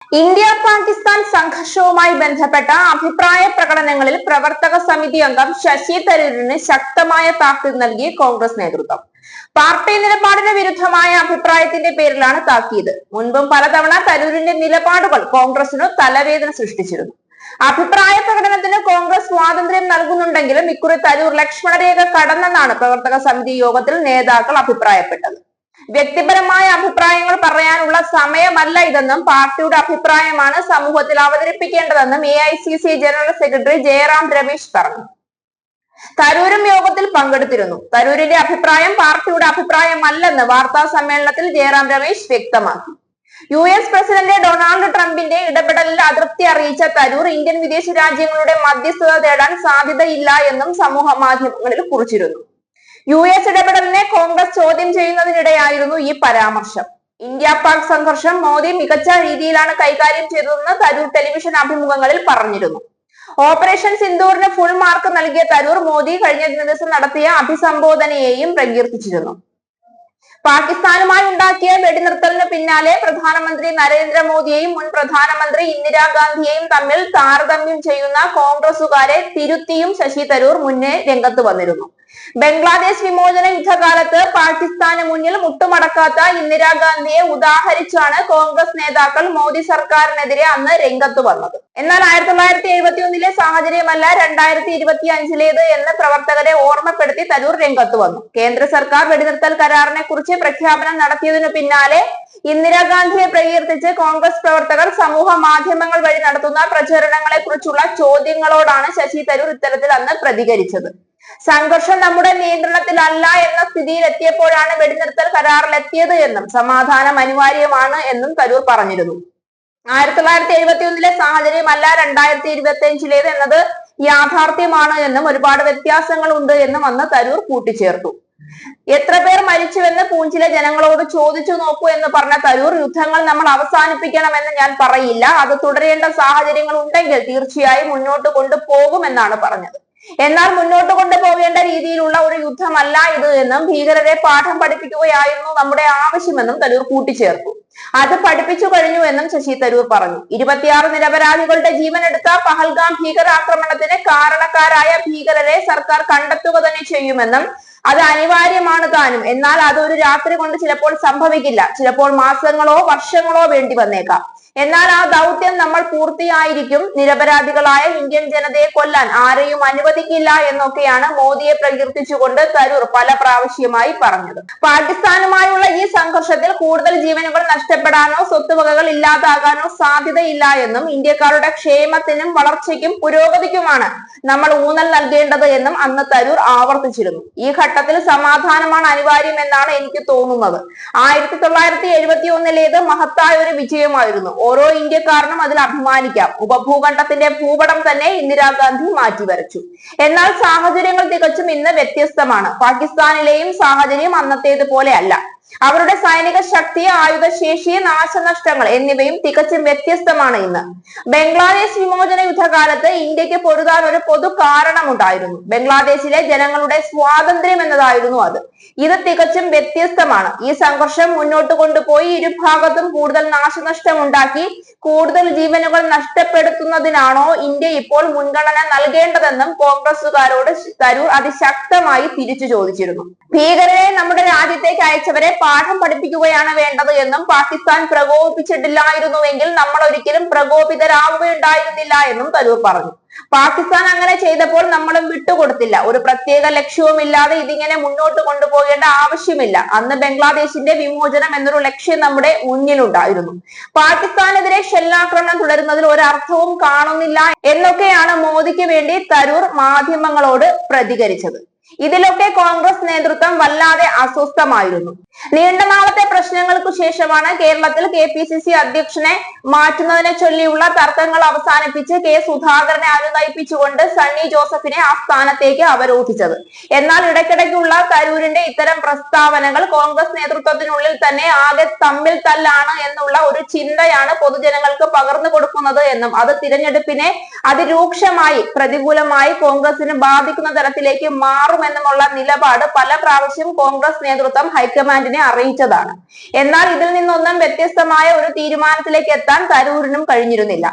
India Pakistan സംഘർഷവുമായി ബന്ധപ്പെട്ട അഭിപ്രായ പ്രകടനങ്ങളിൽ പ്രവർത്തക സമിതി അംഗം ശശി തരൂരിന് ശക്തമായ താക്കീത് നൽകി കോൺഗ്രസ് നേതൃത്വം. പാർട്ടി നിലപാടിന് വിരുദ്ധമായ അഭിപ്രായത്തിന്റെ പേരിലാണ് താക്കീത്. മുൻപും പലതവണ തരൂരിന്റെ നിലപാടുകൾ കോൺഗ്രസിനു തലവേദന സൃഷ്ടിച്ചിരുന്നു. അഭിപ്രായ പ്രകടനത്തിന് കോൺഗ്രസ് സ്വാതന്ത്ര്യം നൽകുന്നുണ്ടെങ്കിലും ഇക്കുറി തരൂർ ലക്ഷ്മണരേഖ കടന്നെന്നാണ് പ്രവർത്തക സമിതി യോഗത്തിൽ നേതാക്കൾ അഭിപ്രായപ്പെട്ടത്. വ്യക്തിപരമായ അഭിപ്രായങ്ങൾ പറയാനുള്ള സമയമല്ല ഇതെന്നും പാർട്ടിയുടെ അഭിപ്രായമാണ് സമൂഹത്തിൽ അവതരിപ്പിക്കേണ്ടതെന്നും AICC general secretary Jairam Ramesh പറഞ്ഞു. തരൂരും യോഗത്തിൽ പങ്കെടുത്തിരുന്നു. തരൂരിന്റെ അഭിപ്രായം പാർട്ടിയുടെ അഭിപ്രായമല്ലെന്ന് വാർത്താ സമ്മേളനത്തിൽ ജയറാം രമേശ് വ്യക്തമാക്കി. US പ്രസിഡന്റ് ഡൊണാൾഡ് ട്രംപിന്റെ ഇടപെടലിൽ അതൃപ്തി അറിയിച്ച തരൂർ ഇന്ത്യൻ വിദേശ രാജ്യങ്ങളുടെ മധ്യസ്ഥത തേടാൻ സാധ്യതയില്ല എന്നും സമൂഹ മാധ്യമങ്ങളിൽ കുറിച്ചിരുന്നു. US ഇടപെടലിനെ കോൺഗ്രസ് ചോദ്യം ചെയ്യുന്നതിനിടെയായിരുന്നു ഈ പരാമർശം. ഇന്ത്യ പാക് സംഘർഷം മോദി മികച്ച രീതിയിലാണ് കൈകാര്യം ചെയ്തതെന്ന് തരൂർ ടെലിവിഷൻ അഭിമുഖങ്ങളിൽ പറഞ്ഞിരുന്നു. ഓപ്പറേഷൻ സിന്ദൂറിന് ഫുൾ മാർക്ക് നൽകിയ തരൂർ മോദി കഴിഞ്ഞ ദിവസം നടത്തിയ അഭിസംബോധനയെയും പ്രകീർത്തിച്ചിരുന്നു. പാകിസ്ഥാനുമായി ഉണ്ടാക്കിയ വെടിനിർത്തലിന് പിന്നാലെ പ്രധാനമന്ത്രി നരേന്ദ്രമോദിയെയും മുൻ പ്രധാനമന്ത്രി ഇന്ദിരാഗാന്ധിയെയും തമ്മിൽ താരതമ്യം ചെയ്യുന്ന കോൺഗ്രസുകാരെ തിരുത്തിയും ശശി തരൂർ മുന്നേ രംഗത്ത് വന്നിരുന്നു. ബംഗ്ലാദേശ് വിമോചന യുദ്ധകാലത്ത് പാകിസ്ഥാന് മുന്നിൽ മുട്ടുമടക്കാത്ത ഇന്ദിരാഗാന്ധിയെ ഉദാഹരിച്ചാണ് കോൺഗ്രസ് നേതാക്കൾ മോദി സർക്കാരിനെതിരെ അന്ന് രംഗത്ത് വന്നത്. എന്നാൽ 1971 സാഹചര്യമല്ല 2025 എന്ന് പ്രവർത്തകരെ ഓർമ്മപ്പെടുത്തി തരൂർ രംഗത്ത് വന്നു. കേന്ദ്ര സർക്കാർ വെടിനിർത്തൽ കരാറിനെ കുറിച്ച് പ്രഖ്യാപനം നടത്തിയതിനു പിന്നാലെ ഇന്ദിരാഗാന്ധിയെ പ്രകീർത്തിച്ച് കോൺഗ്രസ് പ്രവർത്തകർ സമൂഹ മാധ്യമങ്ങൾ വഴി നടത്തുന്ന പ്രചരണങ്ങളെ കുറിച്ചുള്ള ചോദ്യങ്ങളോടാണ് ശശി തരൂർ ഇത്തരത്തിൽ അന്ന് പ്രതികരിച്ചത്. സംഘർഷം നമ്മുടെ നിയന്ത്രണത്തിലല്ല എന്ന സ്ഥിതിയിൽ എത്തിയപ്പോഴാണ് വെടിനിർത്തൽ കരാറിലെത്തിയത് എന്നും സമാധാനം അനിവാര്യമാണ് എന്നും തരൂർ പറഞ്ഞിരുന്നു. 1971 സാഹചര്യമല്ല 2025 എന്നത് യാഥാർത്ഥ്യമാണ് എന്നും ഒരുപാട് വ്യത്യാസങ്ങൾ ഉണ്ട് എന്നും അന്ന് തരൂർ കൂട്ടിച്ചേർത്തു. എത്ര പേർ മരിച്ചുവെന്ന് പൂഞ്ചിലെ ജനങ്ങളോട് ചോദിച്ചു നോക്കൂ എന്ന് പറഞ്ഞ തരൂർ, യുദ്ധങ്ങൾ നമ്മൾ അവസാനിപ്പിക്കണമെന്ന് ഞാൻ പറയില്ല, അത് തുടരേണ്ട സാഹചര്യങ്ങൾ ഉണ്ടെങ്കിൽ തീർച്ചയായും മുന്നോട്ട് കൊണ്ടുപോകുമെന്നാണ് പറഞ്ഞത്. എന്നാൽ മുന്നോട്ട് കൊണ്ടുപോകേണ്ട രീതിയിലുള്ള ഒരു യുദ്ധമല്ല ഇത് എന്നും ഭീകരരെ പാഠം പഠിപ്പിക്കുകയായിരുന്നു നമ്മുടെ ആവശ്യമെന്നും തരൂർ കൂട്ടിച്ചേർത്തു. അത് പഠിപ്പിച്ചു കഴിഞ്ഞു എന്നും ശശി തരൂർ പറഞ്ഞു. 26 നിരപരാധികളുടെ ജീവനെടുത്ത പഹൽഗാം ഭീകരാക്രമണത്തിന് കാരണക്കാരായ ഭീകരരെ സർക്കാർ കണ്ടെത്തുക തന്നെ ചെയ്യുമെന്നും അത് അനിവാര്യമാണ് താനും. എന്നാൽ അതൊരു രാത്രി കൊണ്ട് ചിലപ്പോൾ സംഭവിക്കില്ല, ചിലപ്പോൾ മാസങ്ങളോ വർഷങ്ങളോ വേണ്ടി വന്നേക്കാം. എന്നാൽ ആ ദൗത്യം നമ്മൾ പൂർത്തിയായിരിക്കും. നിരപരാധികളായ ഇന്ത്യൻ ജനതയെ കൊല്ലാൻ ആരെയും അനുവദിക്കില്ല എന്നൊക്കെയാണ് മോദിയെ പ്രകീർത്തിച്ചുകൊണ്ട് തരൂർ പല പ്രാവശ്യമായി പറഞ്ഞത്. പാകിസ്ഥാനുമായുള്ള ഈ സംഘർഷത്തിൽ കൂടുതൽ ജീവനുകൾ നഷ്ടപ്പെടാനോ സ്വത്തുവകകൾ ഇല്ലാതാകാനോ സാധ്യതയില്ല എന്നും ഇന്ത്യക്കാരുടെ ക്ഷേമത്തിനും വളർച്ചയ്ക്കും പുരോഗതിക്കുമാണ് നമ്മൾ ഊന്നൽ നൽകേണ്ടത് എന്നും അന്ന് തരൂർ ആവർത്തിച്ചിരുന്നു. ഈ ഘട്ടത്തിൽ സമാധാനമാണ് അനിവാര്യമെന്നാണ് എനിക്ക് തോന്നുന്നത്. 1971 മഹത്തായ ഒരു വിജയമായിരുന്നു. ഓരോ ഇന്ത്യക്കാരനും അതിൽ അഭിമാനിക്കാം. ഉപഭൂഖണ്ഡത്തിന്റെ ഭൂപടം തന്നെ ഇന്ദിരാഗാന്ധി മാറ്റിവരച്ചു. എന്നാൽ സാഹചര്യങ്ങൾ തികച്ചും ഇന്ന് വ്യത്യസ്തമാണ്. പാകിസ്ഥാനിലെയും സാഹചര്യം അന്നത്തേതുപോലെ അല്ല. അവരുടെ സൈനിക ശക്തി, ആയുധശേഷി, നാശനഷ്ടങ്ങൾ എന്നിവയും തികച്ചും വ്യത്യസ്തമാണ് ഇന്ന്. ബംഗ്ലാദേശ് വിമോചന യുദ്ധകാലത്ത് ഇന്ത്യക്ക് പൊരുതാൻ ഒരു പൊതു കാരണമുണ്ടായിരുന്നു. ബംഗ്ലാദേശിലെ ജനങ്ങളുടെ സ്വാതന്ത്ര്യം എന്നതായിരുന്നു അത്. ഇത് തികച്ചും വ്യത്യസ്തമാണ്. ഈ സംഘർഷം മുന്നോട്ട് കൊണ്ടുപോയി ഇരുഭാഗത്തും കൂടുതൽ നാശനഷ്ടം ഉണ്ടാക്കി കൂടുതൽ ജീവനുകൾ നഷ്ടപ്പെടുത്തുന്നതിനാണോ ഇന്ത്യ ഇപ്പോൾ മുൻഗണന നൽകേണ്ടതെന്നും കോൺഗ്രസുകാരോട് തരൂർ അതിശക്തമായി തിരിച്ചു ചോദിച്ചിരുന്നു. ഭീകരരെ നമ്മുടെ രാജ്യത്തേക്ക് അയച്ചവരെ പാഠം പഠിപ്പിക്കുകയാണ് വേണ്ടത് എന്നും പാകിസ്ഥാൻ പ്രകോപിപ്പിച്ചിട്ടില്ലായിരുന്നുവെങ്കിൽ നമ്മൾ ഒരിക്കലും പ്രകോപിതരാവുകയുണ്ടായിരുന്നില്ല എന്നും തരൂർ പറഞ്ഞു. പാകിസ്ഥാൻ അങ്ങനെ ചെയ്തപ്പോൾ നമ്മളും വിട്ടുകൊടുത്തില്ല. ഒരു പ്രത്യേക ലക്ഷ്യവുമില്ലാതെ ഇതിങ്ങനെ മുന്നോട്ട് കൊണ്ടുപോകേണ്ട ആവശ്യമില്ല. അന്ന് ബംഗ്ലാദേശിന്റെ വിമോചനം എന്നൊരു ലക്ഷ്യം നമ്മുടെ മുന്നിലുണ്ടായിരുന്നു. പാകിസ്ഥാനെതിരെ ഷെല്ലാക്രമണം തുടരുന്നതിൽ ഒരർത്ഥവും കാണുന്നില്ല എന്നൊക്കെയാണ് മോദിക്ക് വേണ്ടി തരൂർ മാധ്യമങ്ങളോട് പ്രതികരിച്ചത്. ഇതിലൊക്കെ കോൺഗ്രസ് നേതൃത്വം വല്ലാതെ അസ്വസ്ഥമായിരുന്നു. നീണ്ട നാളത്തെ പ്രശ്നങ്ങൾക്കു ശേഷമാണ് കേരളത്തിൽ KPCC അധ്യക്ഷനെ മാറ്റുന്നതിനെ ചൊല്ലിയുള്ള തർക്കങ്ങൾ അവസാനിപ്പിച്ച് K സുധാകരനെ അനുനയിപ്പിച്ചുകൊണ്ട് സണ്ണി ജോസഫിനെ ആ സ്ഥാനത്തേക്ക് അവരോധിച്ചത്. എന്നാൽ ഇടയ്ക്കിടയ്ക്കുള്ള തരൂരിന്റെ ഇത്തരം പ്രസ്താവനകൾ കോൺഗ്രസ് നേതൃത്വത്തിനുള്ളിൽ തന്നെ ആകെ തമ്മിൽ തല്ലാണ് എന്നുള്ള ഒരു ചിന്തയാണ് പൊതുജനങ്ങൾക്ക് പകർന്നു കൊടുക്കുന്നത് എന്നും അത് തിരഞ്ഞെടുപ്പിനെ അതിരൂക്ഷമായി പ്രതികൂലമായി കോൺഗ്രസിന് ബാധിക്കുന്ന തരത്തിലേക്ക് മാറും മാറുമെന്നുമുള്ള നിലപാട് പല പ്രാവശ്യം കോൺഗ്രസ് നേതൃത്വം ഹൈക്കമാൻഡിനെ അറിയിച്ചതാണ്. എന്നാൽ ഇതിൽ നിന്നൊന്നും വ്യത്യസ്തമായ ഒരു തീരുമാനത്തിലേക്ക് എത്താൻ തരൂരിനും കഴിഞ്ഞിരുന്നില്ല.